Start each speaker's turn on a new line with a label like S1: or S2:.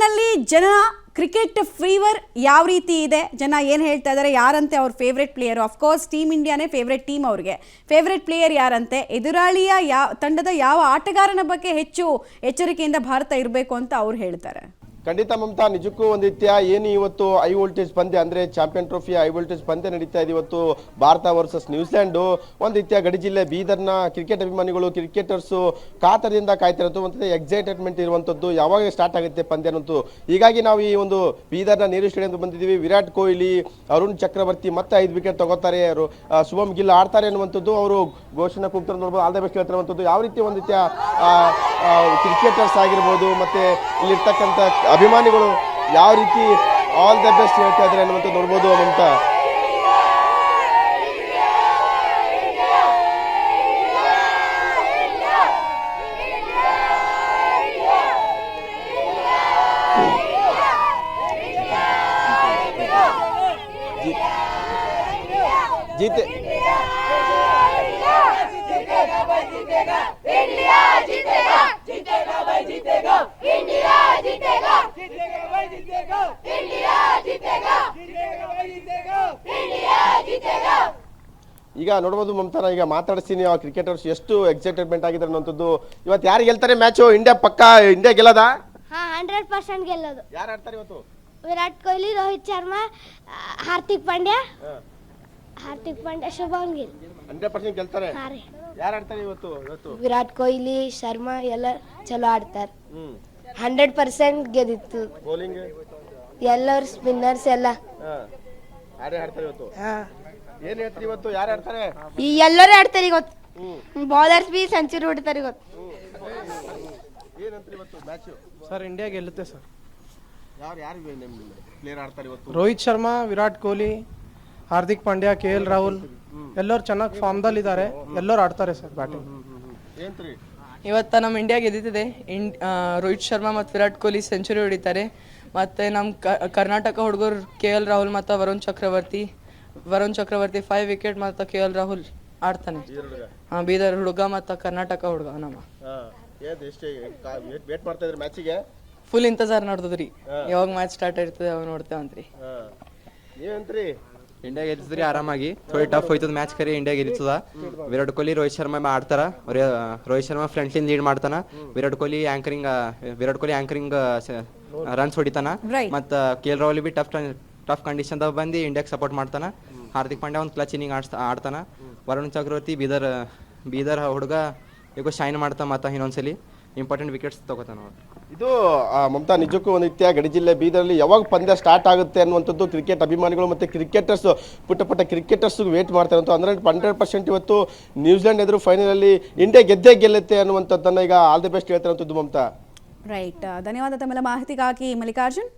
S1: ನಲ್ಲಿ ಜನ cricket fever ಯಾವ ರೀತಿ ಇದೆ, ಜನ ಏನು ಹೇಳ್ತಾ ಇದ್ದಾರೆ, ಯಾರಂತೆ ಅವ್ರ favourite player? Of course team ಇಂಡಿಯಾನೇ ಫೇವ್ರೆಟ್ ಟೀಮ್. ಅವ್ರಿಗೆ ಫೇವ್ರೆಟ್ ಪ್ಲೇಯರ್ ಯಾರಂತೆ? ಎದುರಾಳಿಯ ತಂಡದ ಯಾವ ಆಟಗಾರನ ಬಗ್ಗೆ ಹೆಚ್ಚು ಎಚ್ಚರಿಕೆಯಿಂದ ಭಾರತ ಇರಬೇಕು ಅಂತ ಅವ್ರು ಹೇಳ್ತಾರೆ.
S2: ಖಂಡಿತ ಮಮತಾ, ನಿಜಕ್ಕೂ ಒಂದು ರೀತಿಯ ಏನು ಇವತ್ತು ಹೈ ವೋಲ್ಟೇಜ್ ಪಂದ್ಯ ಅಂದ್ರೆ ಚಾಂಪಿಯನ್ ಟ್ರೋಫಿ ಹೈ ವೋಲ್ಟೇಜ್ ಪಂದ್ಯ ನಡೀತಾ ಇದೆ ಇವತ್ತು ಭಾರತ ವರ್ಸಸ್ ನ್ಯೂಜಿಲೆಂಡ್. ಒಂದು ರೀತಿಯ ಗಡಿ ಜಿಲ್ಲೆ ಬೀದರ್ನ ಕ್ರಿಕೆಟ್ ಅಭಿಮಾನಿಗಳು ಕ್ರಿಕೆಟರ್ಸ್ ಕಾತರದಿಂದ ಕಾಯ್ತಿರೋದು ಒಂದು ಎಕ್ಸೈಟೆಡ್ಮೆಂಟ್ ಇರುವಂತದ್ದು ಯಾವಾಗ ಸ್ಟಾರ್ಟ್ ಆಗುತ್ತೆ ಪಂದ್ಯ ಅನ್ನೋದು. ಹೀಗಾಗಿ ನಾವು ಈ ಒಂದು ಬೀದರ್ನ ನೆಹರು ಸ್ಟೇಡಿಯಂ ಬಂದಿದ್ದೀವಿ. ವಿರಾಟ್ ಕೊಹ್ಲಿ, ಅರುಣ್ ಚಕ್ರವರ್ತಿ ಮತ್ತೆ 5 ವಿಕೆಟ್ ತಗೋತಾರೆ, ಶುಭಮ್ ಗಿಲ್ ಆಡ್ತಾರೆ ಅನ್ನುವಂಥದ್ದು ಅವರು ಘೋಷಣೆ ಕೂಗ್ತಾರೆ ನೋಡ್ಬೋದು. ಆಲ್ ದ ಬೆಸ್ಟ್ ಹೇಳ್ತಿರುವಂಥದ್ದು. ಯಾವ ರೀತಿ ಒಂದು ರೀತಿಯ ಕ್ರಿಕೆಟರ್ಸ್ ಆಗಿರ್ಬೋದು ಮತ್ತೆ ಇಲ್ಲಿರ್ತಕ್ಕಂಥ ಅಭಿಮಾನಿಗಳು ಯಾವ ರೀತಿ ಆಲ್ ದ ಬೆಸ್ಟ್ ಹೇಳ್ತಾ ಇದ್ದಾರೆ ಅನ್ನುವಂಥದ್ದು ನೋಡ್ಬೋದು ಮಮತಾ. जीते ಈಗ ನೋಡ್ಬೋದು ಮಮತಾ, ಈಗ ಮಾತಾಡಿಸ್ತೀನಿ ಆ ಕ್ರಿಕೆಟರ್ಸ್ ಎಷ್ಟು ಎಕ್ಸೈಟೆಡ್ಮೆಂಟ್ ಆಗಿದ್ದಾರೆ ಅನ್ನೋಂಥದ್ದು. ಇವತ್ತು ಯಾರು ಗೆಲ್ತಾರೆ ಮ್ಯಾಚು? ಇಂಡಿಯಾ ಪಕ್ಕ ಇಂಡಿಯಾ ಗೆಲ್ಲದ?
S3: 100% ಗೆಲ್ಲೋದು.
S2: ಯಾರು ಆಡ್ತಾರೆ ಇವತ್ತು?
S3: ವಿರಾಟ್ ಕೊಹ್ಲಿ, ರೋಹಿತ್ ಶರ್ಮಾ, ಹಾರ್ದಿಕ್ ಪಾಂಡ್ಯ, ಶುಭಮ್ ಗಿಲ್
S2: 100% ಗೆಲ್ತಾರೆ. ಯಾರು ಆಡ್ತಾರೆ ಇವತ್ತು?
S3: ವಿರಾಟ್ ಕೊಹ್ಲಿ, ಶರ್ಮಾ ಎಲ್ಲ ಚಲೋ ಆಡ್ತಾರೆ. 100% ಗೆದ್ದಿತ್ತು.
S2: ಬೌಲಿಂಗ್
S3: ಎಲ್ಲರೂ ಸ್ಪಿನ್ನರ್ಸ್ ಎಲ್ಲ
S2: ಆಡ್ತಾರೆ ಇವತ್ತು. ಏನ್ ಹೇಳ್ತಾರೆ ಇವತ್ತು? ಯಾರು ಆಡ್ತಾರೆ?
S3: ಎಲ್ಲರೂ ಆಡ್ತಾರೆ ಇವತ್ತು. ಬೌಲರ್ಸ್ ಬಿ ಸೆಂಚುರಿ ಹೊಡಿತಾರೆ ಇವತ್ತು.
S2: ಏನಂತಾರೆ ಇವತ್ತು ಮ್ಯಾಚ್?
S4: ಸರ್ ಇಂಡಿಯಾ ಗೆಲ್ಲುತ್ತೆ ಸರ್.
S2: ಯಾರು ಪ್ಲೇಯರ್ ಆಡ್ತಾರೆ ಇವತ್ತು?
S4: ರೋಹಿತ್ ಶರ್ಮಾ, ವಿರಾಟ್ ಕೊಹ್ಲಿ, ಹಾರ್ದಿಕ್ ಪಾಂಡ್ಯ, KL ರಾಹುಲ್ ಎಲ್ಲರೂ ಚೆನ್ನಾಗಿ ಫಾರ್ಮ್ದಲ್ಲಿ ಇದ್ದಾರೆ. ಎಲ್ಲರೂ ಆಡ್ತಾರೆ ಸರ್ ಬ್ಯಾಟಿಂಗ್.
S2: ಏನ್ರಿ
S5: ಇವತ್ತು ನಮ್ಮ ಇಂಡಿಯಾ ಗೆದ್ದಿದೆ. ರೋಹಿತ್ ಶರ್ಮಾ ಮತ್ತು ವಿರಾಟ್ ಕೊಹ್ಲಿ ಸೆಂಚುರಿ ಹೊಡಿತಾರೆ. ಮತ್ತು ನಮ್ಮ ಕರ್ನಾಟಕ ಹುಡುಗರು KL ರಾಹುಲ್ ಮತ್ತು ವರುಣ್ ಚಕ್ರವರ್ತಿ 5 ವಿಕೆಟ್ ಮತ್ತು KL ರಾಹುಲ್ ಆಡ್ತಾನೆ. ಬೀದರ್ ಹುಡುಗ ಮತ್ತು ಕರ್ನಾಟಕ ಹುಡುಗ ನಮ್ಮ
S2: ವೇಟ್ ಮಾಡ್ತಾ ಇದ್ರಿ ಮ್ಯಾಚಿಗೆ?
S5: ಫುಲ್ ಇಂತಜಾರ್ ನೋಡ್ತದ್ರಿ. ಯಾವಾಗ ಮ್ಯಾಚ್ ಸ್ಟಾರ್ಟ್ ಇರ್ತದೆ ಅವಾಗ ನೋಡ್ತೇವಂತ್ರಿ.
S2: ನೀವೇನ್ರಿ?
S6: ಇಂಡಿಯಾ ಗೆಲ್ತದ್ರಿ ಆರಾಮಾಗಿ. ಥೋಡಿ ಟಫ್ ಹೋಯ್ತದ ಮ್ಯಾಚ್, ಕರಿ ಇಂಡಿಯಾ ಗೆಲ್ತದ. ವಿರಾಟ್ ಕೊಹ್ಲಿ, ರೋಹಿತ್ ಶರ್ಮಾ ಆಡ್ತಾರ. Rohit Sharma front line lead ಮಾಡ್ತಾನ. Virat Kohli anchoring runs ಹೊಡಿತಾನ. ಮತ್ತ KL Rahul B tough condition ಬಂದು ಇಂಡಿಯಾಗೆ ಸಪೋರ್ಟ್ ಮಾಡ್ತಾನ. ಹಾರ್ದಿಕ್ ಪಾಂಡ್ಯ ಒಂದು ಕ್ಲಚ್ ಇನ್ನಿಂಗ್ ಆಡ್ತಾನ. ವರುಣ್ ಚಕ್ರವರ್ತಿ ಬೀದರ್ ಹುಡುಗ ಈಗ ಶೈನ್ ಮಾಡ್ತಾ ಮತ್ತ ಇನ್ನೊಂದ್ಸಲಿ ಇಂಪಾರ್ಟೆಂಟ್ ವಿಕೆಟ್ಸ್ ತಗೋತಾನ.
S2: ಇದು ಮಮತಾ, ನಿಜಕ್ಕೂ ಒಂದು ರೀತಿಯ ಗಡಿ ಜಿಲ್ಲೆ ಬೀದರಲ್ಲಿ ಯಾವಾಗ ಪಂದ್ಯ ಸ್ಟಾರ್ಟ್ ಆಗುತ್ತೆ ಅನ್ನುವಂಥದ್ದು ಕ್ರಿಕೆಟ್ ಅಭಿಮಾನಿಗಳು ಮತ್ತು ಕ್ರಿಕೆಟರ್ಸ್ ಪುಟ್ಟ ಕ್ರಿಕೆಟರ್ಸ್ ವೇಟ್ ಮಾಡ್ತಾರೆ ಅಂತ. 100% ಇವತ್ತು ನ್ಯೂಜಿಲೆಂಡ್ ಎದುರು ಫೈನಲಲ್ಲಿ ಇಂಡಿಯಾ ಗೆಲ್ಲುತ್ತೆ ಅನ್ನುವಂಥದ್ದನ್ನು ಈಗ ಆಲ್ ದಿ ಬೆಸ್ಟ್ ಹೇಳ್ತಾರಂಥದ್ದು ಮಮತಾ.
S1: ರೈಟ್, ಧನ್ಯವಾದ ತಮ್ಮೆಲ್ಲ ಮಾಹಿತಿಗಾಗಿ ಮಲ್ಲಿಕಾರ್ಜುನ್.